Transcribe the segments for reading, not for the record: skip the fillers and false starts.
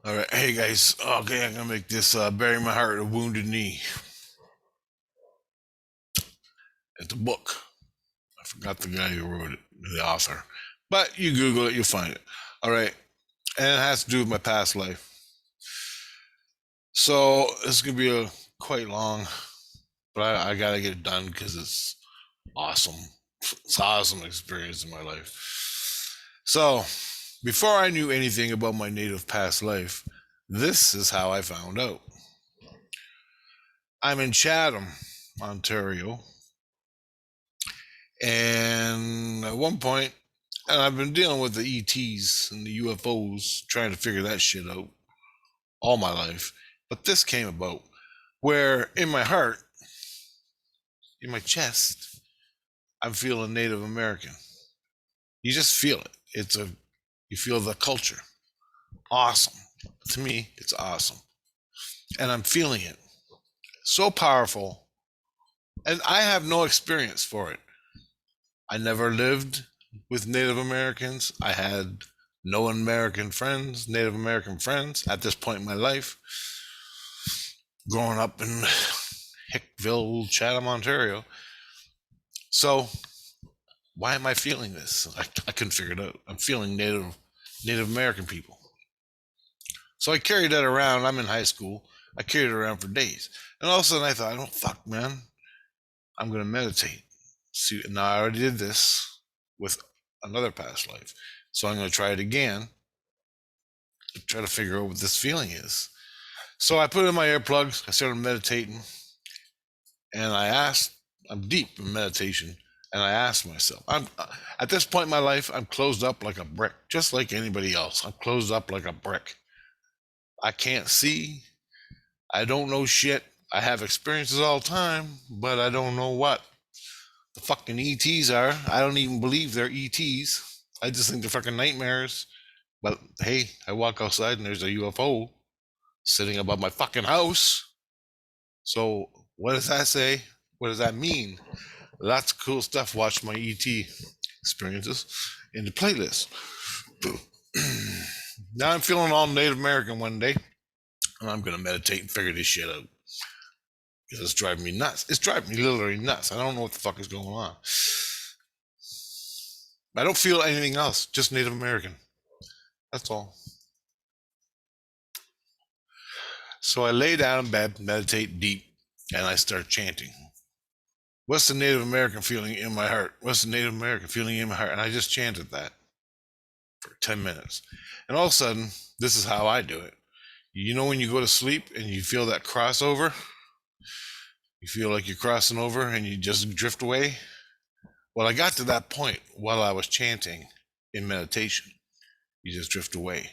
All right, hey guys. Okay, I'm gonna make this "Bury My Heart, a Wounded Knee." It's a book. I forgot the guy who wrote it, the author, but you Google it, you'll find it. All right, and it has to do with my past life. So it's gonna be a quite long, but I gotta get it done because it's awesome. It's an awesome experience in my life. So before I knew anything about my native past life, this is how I found out. I'm in Chatham, Ontario, and at one point, and I've been dealing with the ETs and the UFOs, trying to figure that shit out all my life. But this came about where in my heart, in my chest, I'm feeling Native American. You just feel it. You feel the culture. Awesome. To me, it's awesome. And I'm feeling it. So powerful. And I have no experience for it. I never lived with Native Americans. I had no American friends, Native American friends at this point in my life. Growing up in Hickville, Chatham, Ontario. So why am I feeling this? I couldn't figure it out. I'm feeling Native American people. So I carried that around. I'm in high school. I carried it around for days. And all of a sudden I thought, I don't fuck, man. I'm gonna meditate. See, now I already did this with another past life. So I'm gonna try it again to try to figure out what this feeling is. So I put in my earplugs, I started meditating, and I'm deep in meditation, and I asked myself, I'm at this point in my life, I'm closed up like a brick, just like anybody else. I'm closed up like a brick. I can't see. I don't know shit. I have experiences all the time, but I don't know what the fucking ETs are. I don't even believe they're ETs. I just think they're fucking nightmares. But hey, I walk outside and there's a UFO sitting above my fucking house. So what does that say? What does that mean? Lots of cool stuff. Watch my ET experiences in the playlist. Now I'm feeling all Native American one day, and I'm gonna meditate and figure this shit out because it's driving me nuts. It's driving me literally nuts. I don't know what the fuck is going on. I don't feel anything else, just Native American. That's all. So I lay down in bed, meditate deep, and I start chanting. What's the Native American feeling in my heart? What's the Native American feeling in my heart? And I just chanted that for 10 minutes. And all of a sudden, this is how I do it. You know, when you go to sleep and you feel that crossover, you feel like you're crossing over and you just drift away. Well, I got to that point while I was chanting in meditation. You just drift away.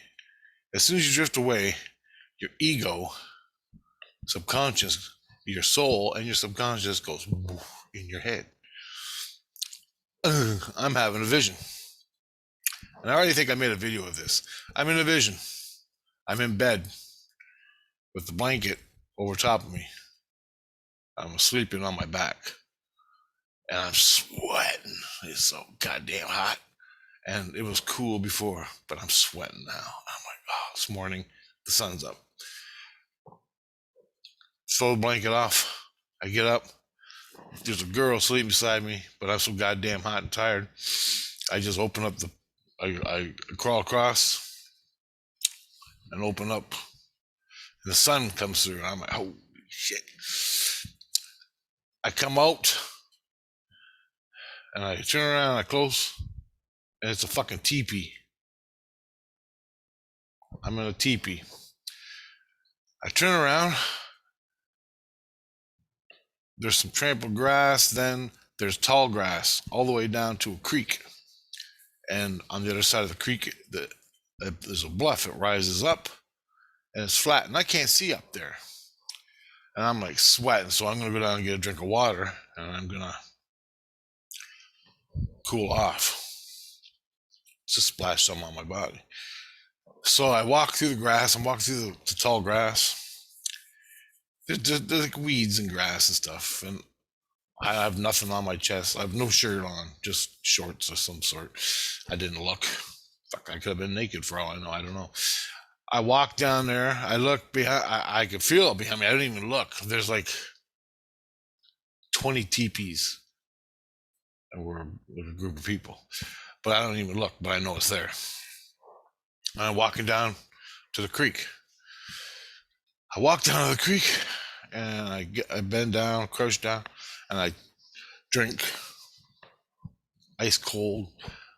As soon as you drift away, your ego, subconscious, your soul, and your subconscious goes in your head. I'm having a vision. And I already think I made a video of this. I'm in a vision. I'm in bed with the blanket over top of me. I'm sleeping on my back. And I'm sweating. It's so goddamn hot. And it was cool before, but I'm sweating now. I'm like, oh, this morning, the sun's up. Throw the blanket off. I get up. There's a girl sleeping beside me, but I'm so goddamn hot and tired. I just open up I crawl across and open up. And the sun comes through. And I'm like, holy shit. I come out and I turn around, I close, and it's a fucking teepee. I'm in a teepee. I turn around, there's some trampled grass, then there's tall grass all the way down to a creek. And on the other side of the creek, there's a bluff. It rises up and it's flat, and I can't see up there. And I'm like sweating, so I'm gonna go down and get a drink of water, and I'm gonna cool off. Just splash some on my body. So I walk through the grass. I'm walking through the tall grass. There's like weeds and grass and stuff, and I have nothing on my chest. I have no shirt on, just shorts of some sort. I didn't look. Fuck, I could have been naked for all I know. I don't know. I walked down there. I looked behind. I could feel it behind me. I didn't even look. There's like 20 teepees, and we're with a group of people. But I don't even look. But I know it's there. And I'm walking down to the creek. I walk down to the creek, and I bend down, crouch down, and I drink ice cold.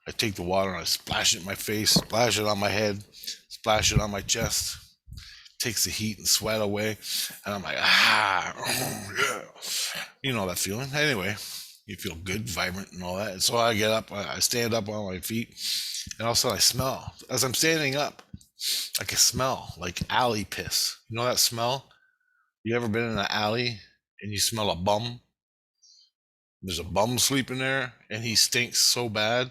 I take the water and I splash it in my face, splash it on my head, splash it on my chest. Takes the heat and sweat away, and I'm like, oh, yeah. You know that feeling. Anyway, you feel good, vibrant, and all that. And so I get up, I stand up on my feet, and all of a sudden I smell. As I'm standing up, I can smell like alley piss. You know that smell? You ever been in an alley and you smell a bum? There's a bum sleeping there, and he stinks so bad,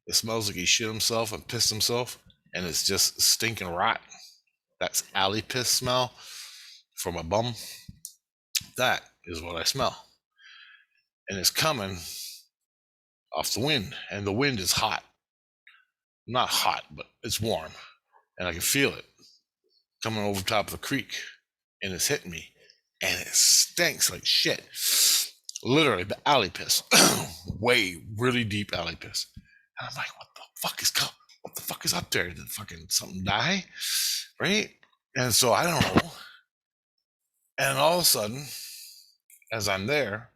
it smells like he shit himself and pissed himself, and it's just stinking rotten. That's alley piss smell from a bum. That is what I smell. And it's coming off the wind. And the wind is hot. Not hot, but it's warm. And I can feel it coming over top of the creek. And it's hitting me. And it stinks like shit. Literally, the alley piss. Way, really deep alley piss. And I'm like, what the fuck is coming? What the fuck is up there? Did fucking something die? Right? And so I don't know. And all of a sudden, as I'm there,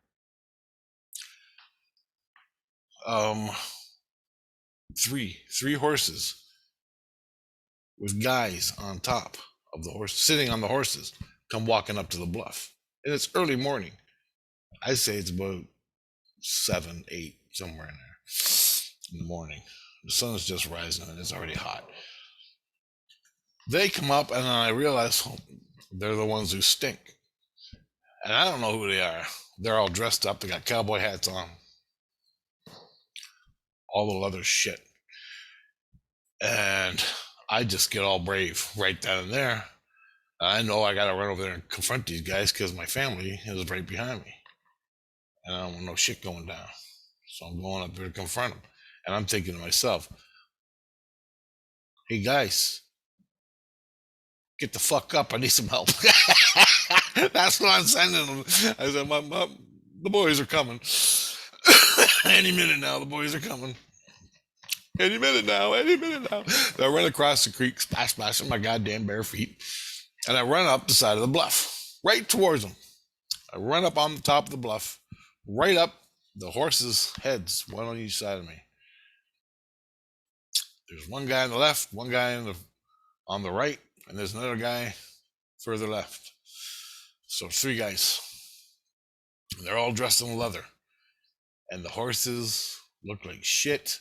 three horses with guys on top of the horse, sitting on the horses, come walking up to the bluff. And it's early morning. I say it's about 7, 8, somewhere in there in the morning. The sun's just rising and it's already hot. They come up and I realize they're the ones who stink. And I don't know who they are. They're all dressed up. They got cowboy hats on. All the leather shit. And I just get all brave right down there. I know I got to run over there and confront these guys because my family is right behind me. And I don't want no shit going down. So I'm going up there to confront them. And I'm thinking to myself, hey guys, get the fuck up. I need some help. That's what I'm sending them. I said, the boys are coming. Any minute now, the boys are coming. Any minute now. So I run across the creek, splash on my goddamn bare feet. And I run up the side of the bluff, right towards them. I run up on the top of the bluff, right up the horses' heads, one on each side of me. There's one guy on the left, one guy on the right, and there's another guy further left. So 3 guys. They're all dressed in leather. And the horses look like shit.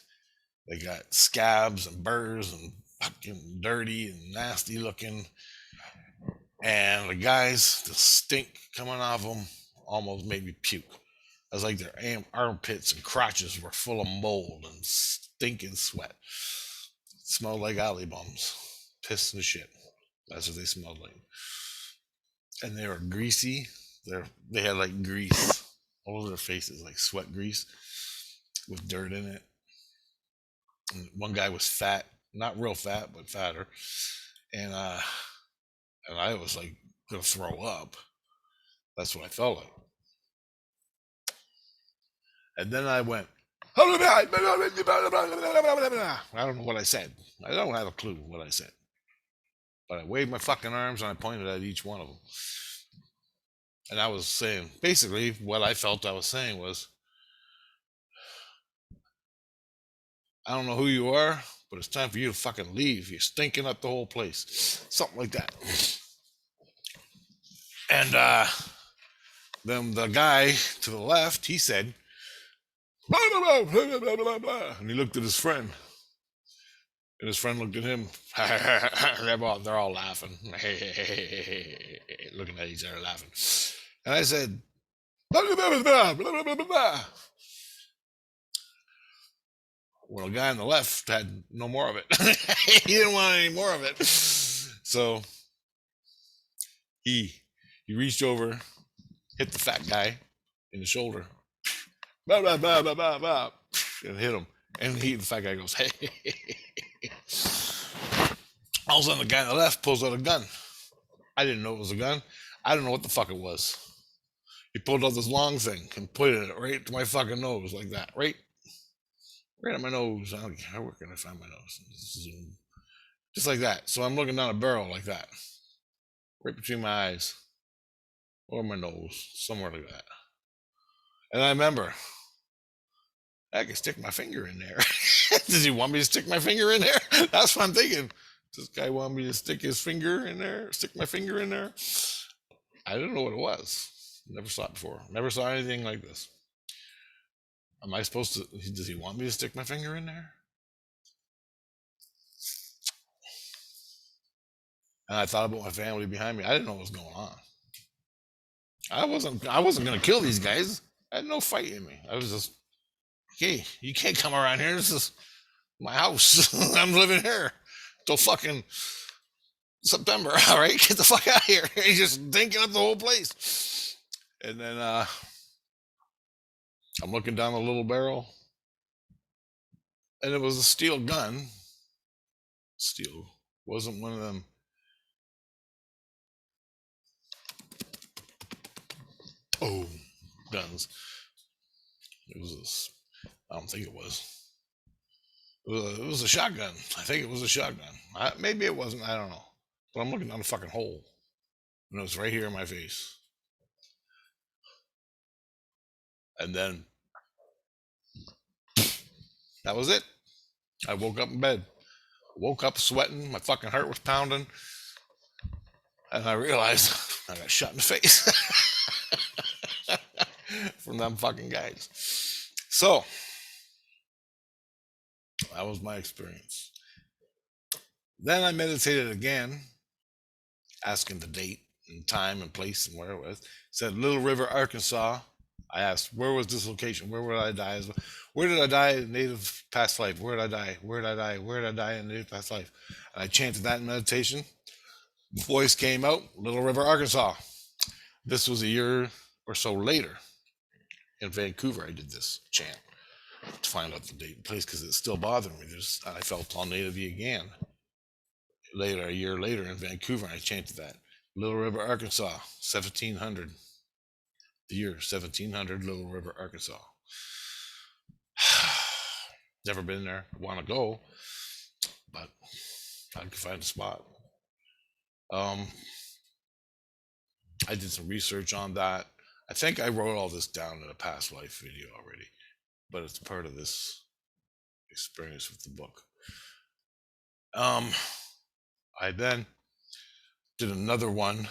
They got scabs and burrs and fucking dirty and nasty looking. And the guys, the stink coming off them almost made me puke. I was like their armpits and crotches were full of mold and stinking sweat. It smelled like alley bums. Piss and shit. That's what they smelled like. And they were greasy. They had like grease all over their faces, like sweat grease with dirt in it. And one guy was fat, not real fat, but fatter. And I was like gonna throw up. That's what I felt like. And then I went, I don't know what I said. I don't have a clue what I said. But I waved my fucking arms and I pointed at each one of them. And I was saying, basically, what I felt I was saying was, I don't know who you are, but it's time for you to fucking leave. You're stinking up the whole place. Something like that. And then the guy to the left, he said, blah, blah, blah, blah, blah, blah. And he looked at his friend. And his friend looked at him. They're all laughing. Looking at each other laughing. And I said, blah, blah, blah, blah, blah, blah, blah. Well, the guy on the left had no more of it. He didn't want any more of it. So he reached over, hit the fat guy in the shoulder, blah, blah, blah, blah, blah, blah, and hit him. And the fat guy goes, hey. All of a sudden, the guy on the left pulls out a gun. I didn't know it was a gun. I don't know what the fuck it was. He pulled out this long thing and pointed it right to my fucking nose like that, right at my nose. I'm like, where can I find my nose? Just like that. So I'm looking down a barrel like that, right between my eyes or my nose, somewhere like that. And I remember I could stick my finger in there. Does he want me to stick my finger in there? That's what I'm thinking. Does this guy want me to stick his finger in there? Stick my finger in there? I didn't know what it was. Never saw it before. Never saw anything like this. Am I supposed to? Does he want me to stick my finger in there? And I thought about my family behind me. I didn't know what was going on. I wasn't gonna kill these guys. I had no fight in me. I was just, hey, you can't come around here. This is my house. I'm living here till fucking September. All right, get the fuck out of here. He's just dinking up the whole place. And then I'm looking down the little barrel, and it was a steel gun. Steel, wasn't one of them. Oh, guns. It was. I don't think it was. It was a shotgun. I think it was a shotgun. Maybe it wasn't. I don't know. But I'm looking down the fucking hole, and it was right here in my face. And then that was it. I woke up in bed. Woke up sweating. My fucking heart was pounding, and I realized I got shot in the face from them fucking guys. So that was my experience. Then I meditated again, asking the date and time and place and where it was. It said Little River, Arkansas. I asked, where was this location? Where would I die? Where did I die in native past life? Where did I die? Where did I die? Where did I die in native past life? And I chanted that in meditation. Voice came out, Little River, Arkansas. This was a year or so later in Vancouver. I did this chant to find out the date and place because it's still bothering me. I felt all native again. Later, a year later in Vancouver, I chanted that. Little River, Arkansas, 1700. The year 1700, Little River, Arkansas. Never been there. Want to go, but I can find a spot. I did some research on that. I think I wrote all this down in a past life video already, but it's part of this experience with the book. I then did another one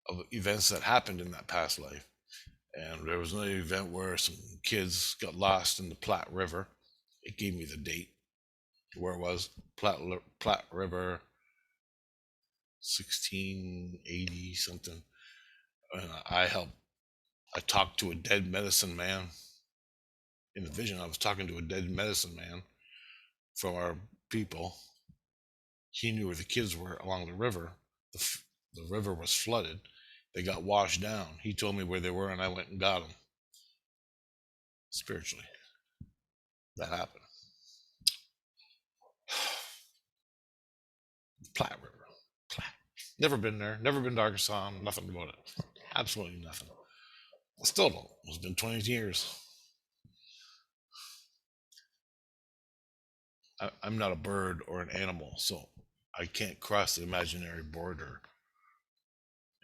of events that happened in that past life. And there was another event where some kids got lost in the Platte River. It gave me the date where it was, Platte River, 1680 something. And I talked to a dead medicine man. In the vision, I was talking to a dead medicine man from our people. He knew where the kids were along the river. The river was flooded. They got washed down. He told me where they were, and I went and got them. Spiritually, that happened. Platte River. Platte. Never been there. Never been to Arkansas. Nothing about it. Absolutely nothing. I still don't. It's been 20 years. I'm not a bird or an animal, so I can't cross the imaginary border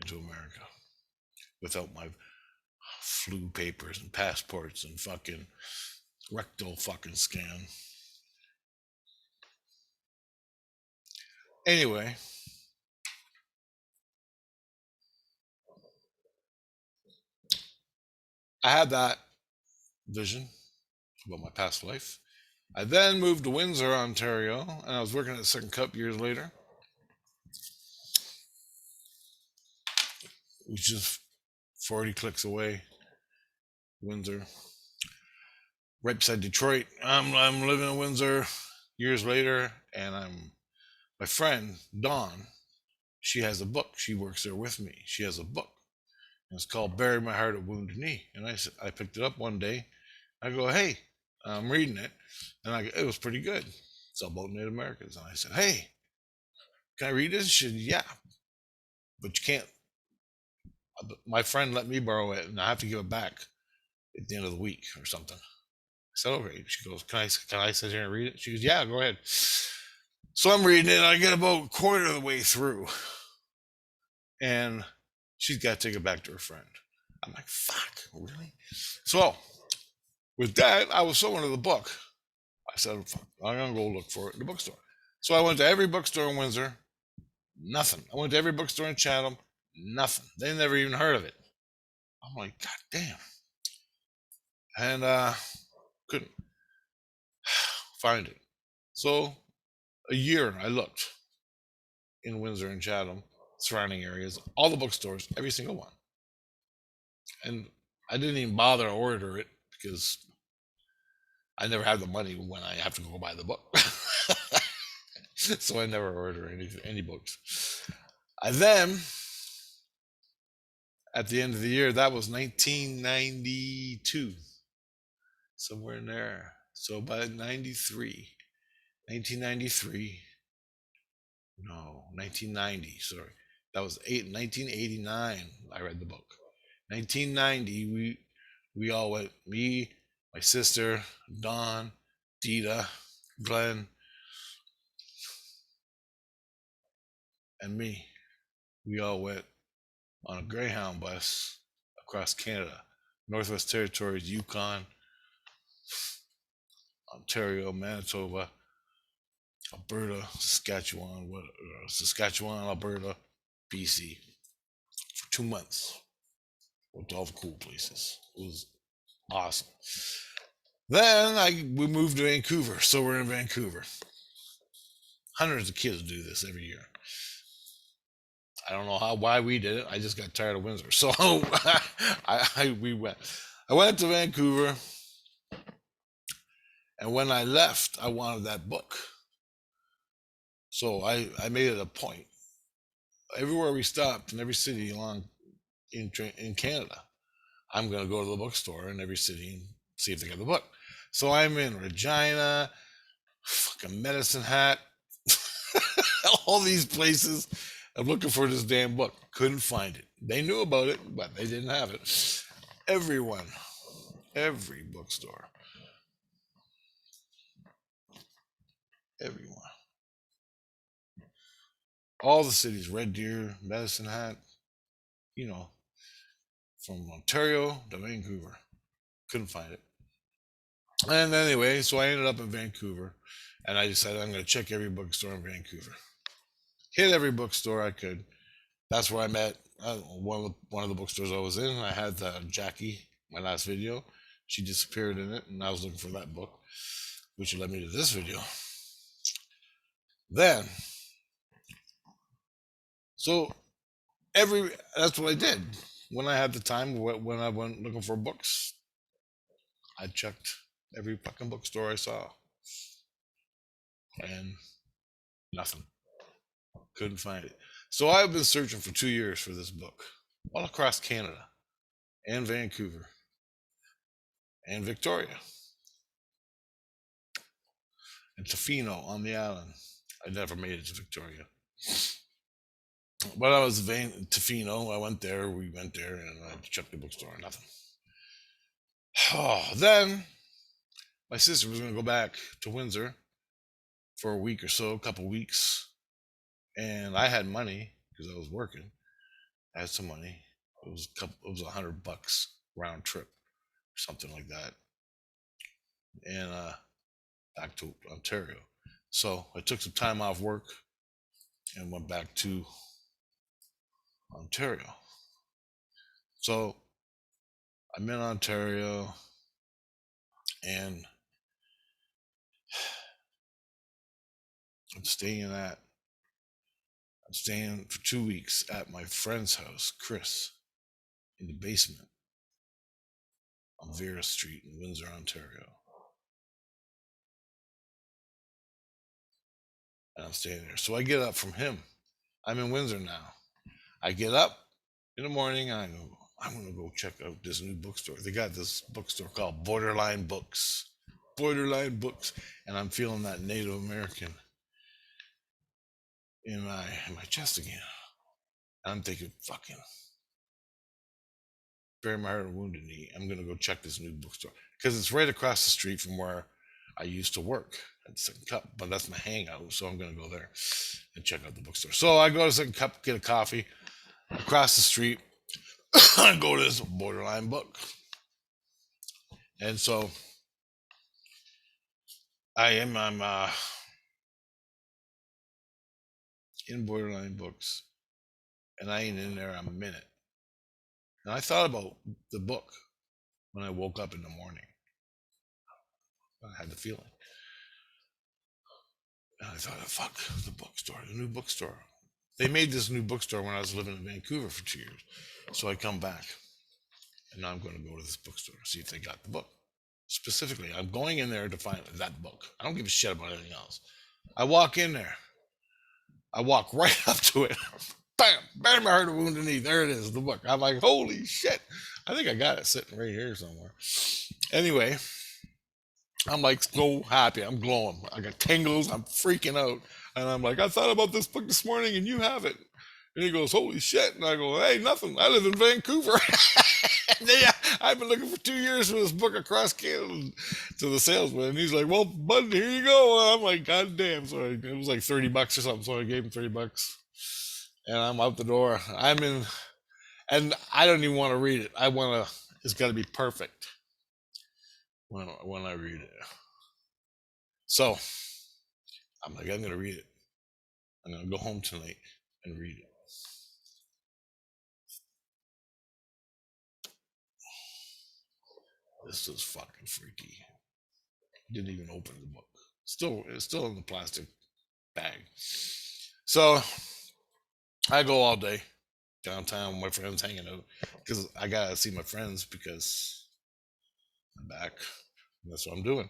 into America without my flu papers and passports and fucking rectal fucking scan. Anyway, I had that vision about my past life. I then moved to Windsor, Ontario, and I was working at Second Cup years later, which is 40 clicks away. Windsor, right beside Detroit. I'm living in Windsor years later, and my friend Dawn. She has a book. She works there with me. She has a book, and it's called "Bury My Heart at Wounded Knee." And I picked it up one day. I go, hey, I'm reading it, and it was pretty good. It's all about Native Americans. And I said, hey, can I read this? She said, yeah, but you can't. My friend let me borrow it, and I have to give it back at the end of the week or something. I said, okay. She goes, can I sit here and read it? She goes, yeah, go ahead. So I'm reading it, and I get about a quarter of the way through, and she's got to take it back to her friend. I'm like, fuck, really? So with that, I was so into the book. I said, fuck, I'm going to go look for it in the bookstore. So I went to every bookstore in Windsor, nothing. I went to every bookstore in Chatham, nothing. They never even heard of it. I'm like, God damn. And couldn't find it. So a year I looked in Windsor and Chatham, surrounding areas, all the bookstores, every single one. And I didn't even bother to order it because I never have the money when I have to go buy the book. So I never order any books. I then, at the end of the year, that was 1992, somewhere in there. So by 1993, no, 1990, sorry. That was 1989, I read the book. 1990, we all went, me, my sister, Dawn, Dita, Glenn, and me. We all went on a Greyhound bus across Canada, Northwest Territories, Yukon, Ontario, Manitoba, Alberta, Saskatchewan, Alberta, BC, for 2 months. Went to all the cool places. It was awesome. Then we moved to Vancouver, so we're in Vancouver. Hundreds of kids do this every year. I don't know why we did it. I just got tired of Windsor, so we went. I went to Vancouver, and when I left, I wanted that book. So I made it a point. Everywhere we stopped, in every city along in Canada, I'm going to go to the bookstore in every city and see if they got the book. So I'm in Regina, fucking Medicine Hat, all these places. I'm looking for this damn book. Couldn't find it. They knew about it, but they didn't have it. Every bookstore, everyone. All the cities, Red Deer, Medicine Hat, you know, from Ontario to Vancouver. Couldn't find it. And anyway, so I ended up in Vancouver, and I decided I'm going to check every bookstore in Vancouver. Hit every bookstore I could. That's where I met one of the bookstores I was in. I had Jackie, my last video. She disappeared in it, and I was looking for that book, which led me to this video. Then, so that's what I did when I had the time. When I went looking for books, I checked every fucking bookstore I saw, and nothing. Couldn't find it. So I've been searching for 2 years for this book, all across Canada, and Vancouver, and Victoria, and Tofino on the island. I never made it to Victoria, but I was Tofino. I went there. We went there, and I checked the bookstore. Nothing. Then my sister was going to go back to Windsor for a week or so, a couple weeks, and I had money because I was working. I had some money. It was $100 round trip, something like that, and back to Ontario. So I took some time off work and went back to Ontario. So I'm in Ontario, and I'm staying for 2 weeks at my friend's house, Chris, in the basement on Vera Street in Windsor, Ontario. And I'm staying there. So I get up from him. I'm in Windsor now. I get up in the morning and I go, I'm going to go check out this new bookstore. They got this bookstore called Borderline Books. borderline books, and I'm feeling that Native American in my chest again. I'm thinking, fucking, bury my heart and wounded knee. I'm gonna go check this new bookstore because it's right across the street from where I used to work at Second Cup, but that's my hangout, so I'm gonna go there and check out the bookstore. So I go to Second Cup, get a coffee across the street. I go to this borderline book, and so I'm in borderline books, and I ain't in there a minute. And I thought about the book when I woke up in the morning. I had the feeling. And I thought, fuck, the bookstore, the new bookstore. They made this new bookstore when I was living in Vancouver for 2 years. So I come back, and now I'm going to go to this bookstore, see if they got the book. Specifically, I'm going in there to find that book. I don't give a shit about anything else. I walk in there. I walk right up to it. Bam! Bam! I heard a wounded knee. There it is, the book. I'm like, holy shit. I think I got it sitting right here somewhere. Anyway, I'm like so happy. I'm glowing. I got tingles. I'm freaking out. And I'm like, I thought about this book this morning and you have it. And he goes, holy shit. And I go, hey, nothing. I live in Vancouver. Yeah, I've been looking for 2 years for this book across Canada to the salesman. And he's like, well, bud, here you go. And I'm like, God damn. So it was like $30 or something. So I gave him $30. And I'm out the door. I'm in, and I don't even want to read it. It's got to be perfect when I read it. So I'm like, I'm going to read it. I'm going to go home tonight and read it. This is fucking freaky. Didn't even open the book. It's still in the plastic bag. So I go all day downtown with my friends hanging out because I gotta see my friends because I'm back. And that's what I'm doing.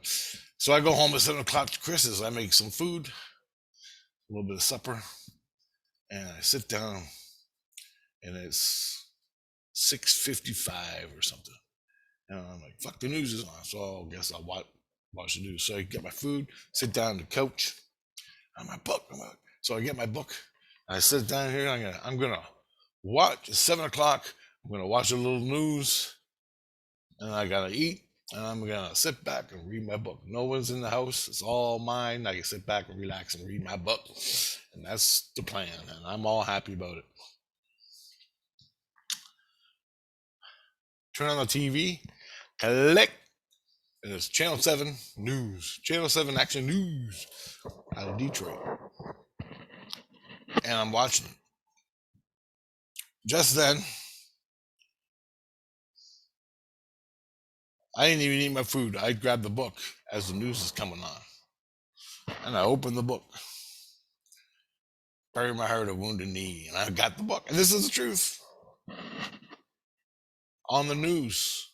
So I go home at 7 o'clock to Chris's. I make some food, a little bit of supper, and I sit down, and it's 6:55 or something. And I'm like, fuck, the news is on, so I guess I'll watch the news. So I get my food, sit down on the couch, and my book. So I get my book, and I sit down here, and I'm gonna watch. It's 7 o'clock. I'm gonna watch a little news, and I gotta eat, and I'm gonna sit back and read my book. No one's in the house. It's all mine. I can sit back and relax and read my book, and that's the plan, and I'm all happy about it. Turn on the TV, click, and it's Channel 7 News. Channel 7 Action News out of Detroit. And I'm watching it. Just then, I didn't even eat my food. I grabbed the book as the news is coming on. And I opened the book. Bury my heart, a wounded knee. And I got the book. And this is the truth. On the news.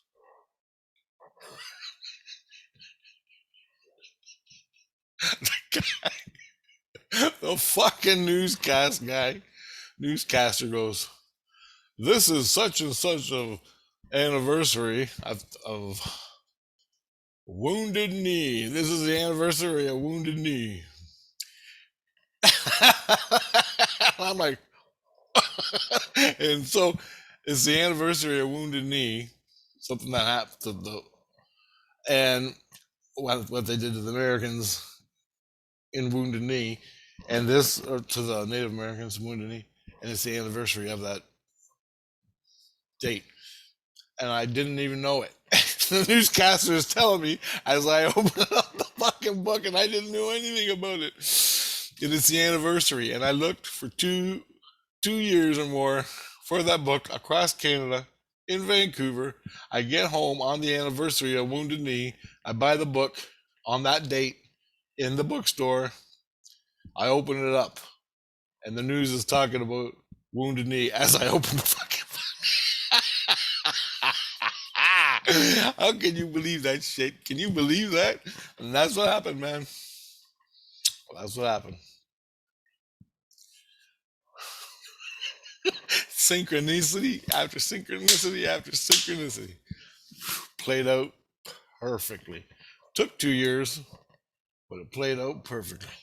The fucking newscaster goes, this is such and such an anniversary of Wounded Knee. This is the anniversary of Wounded Knee. I'm like, and so it's the anniversary of Wounded Knee, something that happened to and what they did to the Americans in Wounded Knee, and this to the Native Americans in Wounded Knee, and it's the anniversary of that date. And I didn't even know it. The newscaster is telling me as I open up the fucking book, and I didn't know anything about it. And it's the anniversary, and I looked for two years or more for that book across Canada in Vancouver. I get home on the anniversary of Wounded Knee. I buy the book on that date in the bookstore. I open it up, and the news is talking about Wounded Knee as I open the fucking book. How can you believe that shit? Can you believe that? And that's what happened, man. That's what happened. Synchronicity after synchronicity after synchronicity played out perfectly. Took 2 years, but it played out perfectly.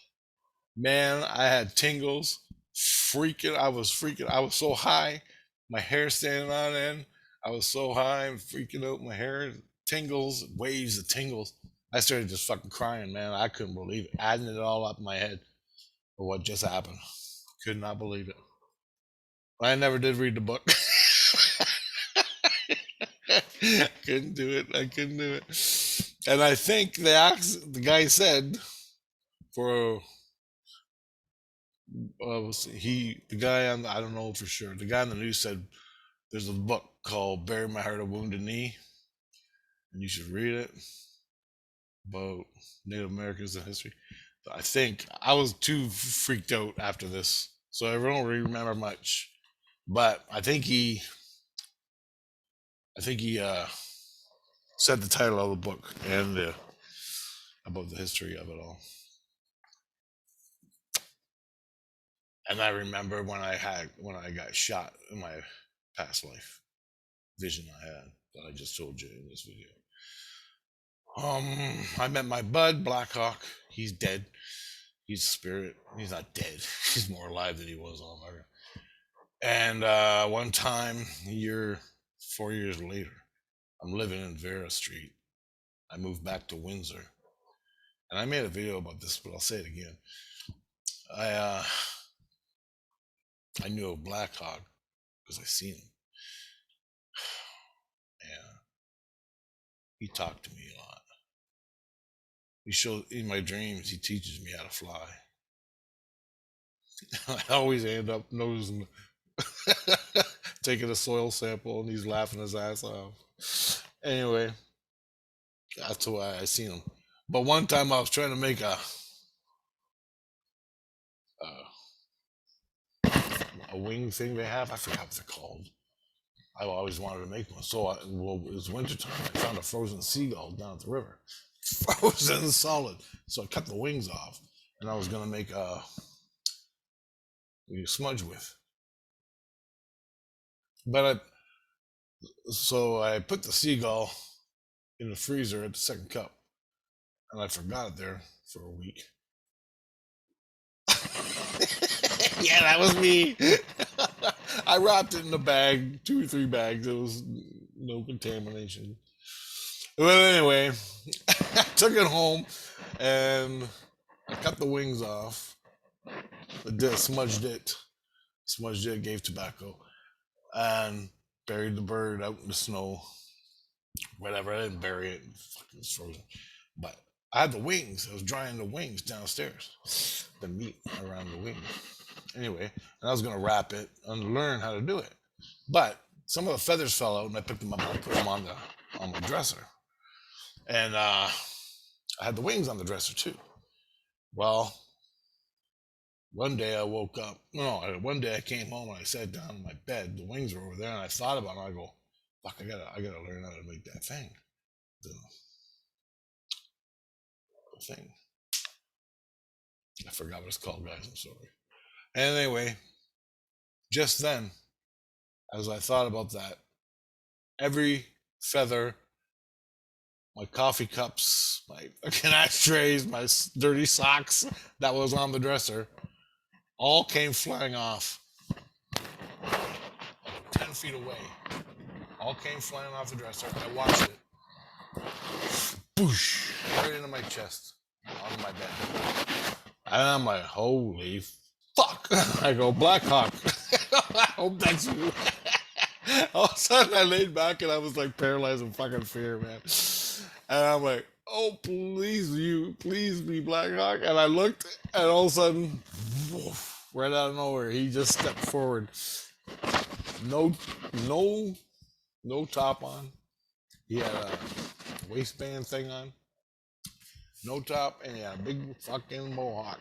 Man, I had tingles. Freaking. I was so high. My hair standing on end. I was so high and freaking out. My hair tingles, waves of tingles. I started just fucking crying, man. I couldn't believe it. Adding it all up in my head of what just happened. Could not believe it. I never did read the book. Couldn't do it. I couldn't do it. And I think the guy said for the guy on I don't know for sure. The guy on the news said there's a book called "Bury My Heart, a Wounded Knee," and you should read it about Native Americans and history. I think I was too freaked out after this, so I don't really remember much. But I think he said the title of the book and about the history of it all. And I remember when I got shot in my past life vision I had that I just told you in this video. I met my bud Blackhawk. He's dead. He's a spirit. He's not dead. He's more alive than he was on there. And one time, 4 years later, I'm living in Vera Street. I moved back to Windsor, and I made a video about this, but I'll say it again. I knew of Blackhawk because I seen him, and he talked to me a lot. He showed in my dreams. He teaches me how to fly. I always end up nosing, taking a soil sample, and he's laughing his ass off. Anyway, that's why I seen him. But one time I was trying to make a wing thing they have. I forgot what they're called. I always wanted to make one. So it was wintertime. I found a frozen seagull down at the river, frozen solid. So I cut the wings off, and I was gonna make a smudge with. But I put the seagull in the freezer at the second cup, and I forgot it there for a week. Yeah, that was me. I wrapped it in a bag, 2 or 3 bags. It was no contamination. But anyway, I took it home and I cut the wings off. Smudged it, gave tobacco, and buried the bird out in the snow. Whatever, I didn't bury it. Fucking was frozen. But I had the wings. I was drying the wings downstairs. The meat around the wings. Anyway, and I was going to wrap it and learn how to do it. But some of the feathers fell out, and I picked them up and I put them on my dresser. And I had the wings on the dresser too. Well, one day I woke up. One day I came home and I sat down in my bed. The wings were over there, and I thought about it. And I go, "Fuck! I gotta learn how to make that thing." The thing. I forgot what it's called, guys. I'm sorry. And anyway, just then, as I thought about that, every feather, my coffee cups, my fucking ashtrays, my dirty socks that was on the dresser, all came flying off 10 feet away. All came flying off the dresser. I watched it. Boosh! Right into my chest, on my bed. And I'm like, holy fuck. I go, Blackhawk. I hope that's you. All of a sudden I laid back and I was like paralyzed in fucking fear, man. And I'm like, oh, please be Blackhawk. And I looked and all of a sudden, woof, right out of nowhere, he just stepped forward. No top on. He had a waistband thing on. No top, and he had a big fucking mohawk.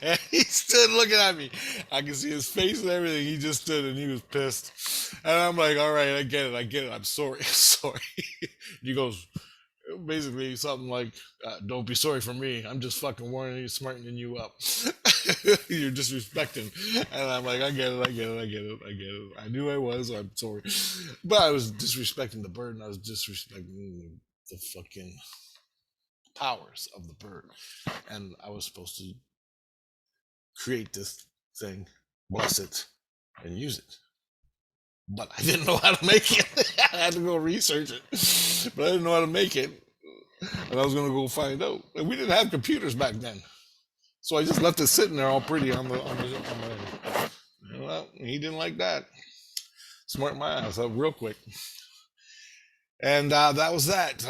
And he stood looking at me. I could see his face and everything. He just stood and he was pissed. And I'm like, all right, I get it. I'm sorry. He goes, basically something like, don't be sorry for me. I'm just fucking warning you, smartening you up. You're disrespecting. And I'm like, I get it. I knew I was, I'm sorry. But I was disrespecting the bird and I was disrespecting the fucking powers of the bird. And I was supposed to create this thing, bless it, and use it. But I didn't know how to make it. I had to go research it. But I didn't know how to make it. And I was going to go find out. And we didn't have computers back then. So I just left it sitting there all pretty on the well, he didn't like that. Smart my ass up real quick. And that was that.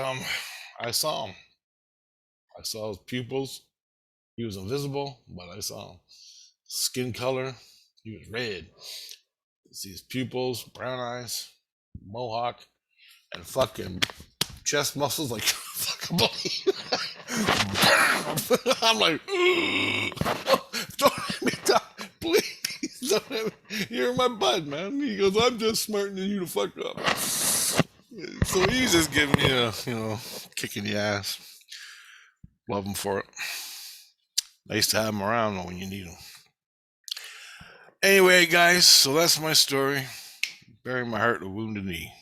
I saw him. I saw his pupils. He was invisible, but I saw him. Skin color, he was red. You see his pupils, brown eyes, mohawk, and fucking chest muscles like fucking body. I'm like, don't let me die, please. Don't let me. You're my bud, man. He goes, I'm just smartening you to fuck up. So he's just giving me a, kicking the ass. Love him for it. Nice to have him around when you need him. Anyway, guys, so that's my story. Bearing my heart, a wounded knee.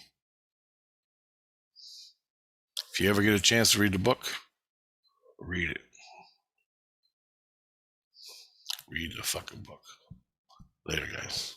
If you ever get a chance to read the book, read it. Read the fucking book. Later, guys.